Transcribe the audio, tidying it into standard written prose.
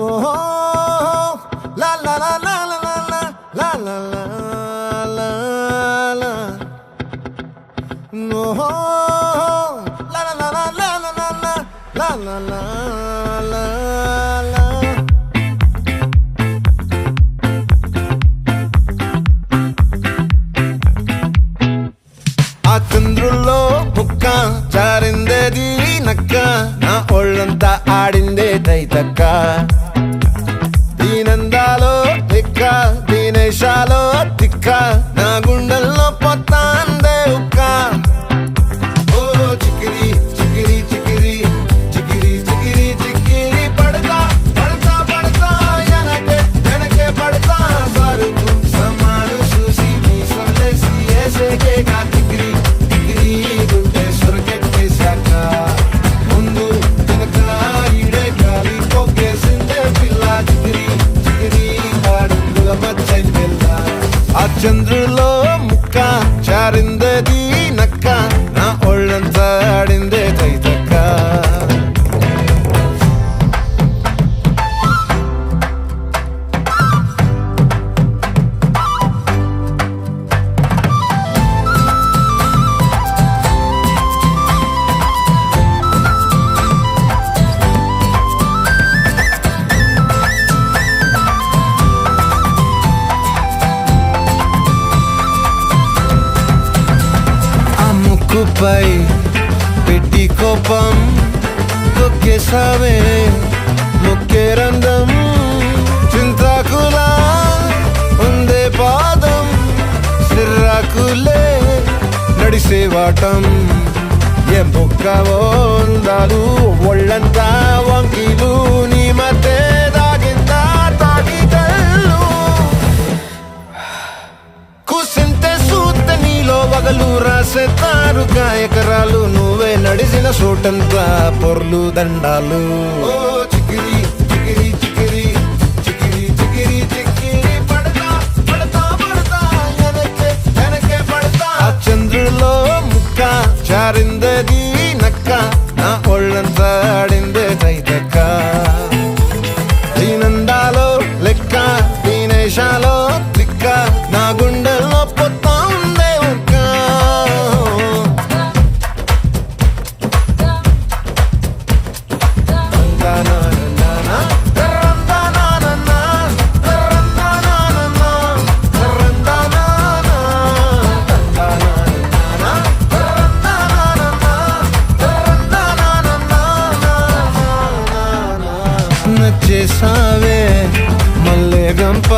Oh, la la la la la la la la la la la. No, la la la la la la la la la la la la. ఆ చంద్రుల్లో ముక్క జారిందేది నక్క నా ఒళ్ళంతా ఆడిందే తైతక్క దీనందాలో తిక్క దీనేశాలో తిక్క నా గుండెల్లో పొత్తాందే ఉక్క ఓ చికిరి చికిరి చికిరి చికిరి చికిరి చికిరి పడతా పడతా పడతా ఎనకే ఎనకే పడతా సరుకు సమాను చూసి నీ సొల్లేసి ఏసేకే గా చికిరి చికిరి గుండె సొరకెట్టేశాక ముందు వెనక ఈడే గాలి కొక్కేసిందే పిల్ల చికిరి చికిరి అడుగుల మచ్చై పిల్ల ఆ చంద్రులో ముక్క చారిందేది నక్క నా ఒళ్ళంతా ఆడిందే తైతక్క ముక్కుపై పెట్టి కోపం తొక్కేసావే ముక్కే రంధ్రం చింతాకులా ఉందే పాదం సిర్రాకులే నడిసేవాటం ఏ బొక్కవో అందాలు ఒళ్ళంతా వంకీలు నీ మధ్య దాగిందా తాగిదల్లు కూసింతే సూత్తే నీలో వగలు రాసేతారు గాయకరాలు నువ్వే నడిసిన చోటంతా పొర్లు దండాలు ఓ చికిరి చికిరి చికిరి చికిరి చికిరి చికిరి పడతా పడతా పడతా ఎనకే ఎనకే పడతా ఆ చంద్రులో ముక్క చారిందేది నక్క నా ఒళ్ళంతా ఆడిందే తైతక్క దీనందాలో లెక్క దీనేశాలో తిక్క నా గుండెల్లో పొత్తా ఉందే ఉక్క నచ్చేసావే మల్లె గంప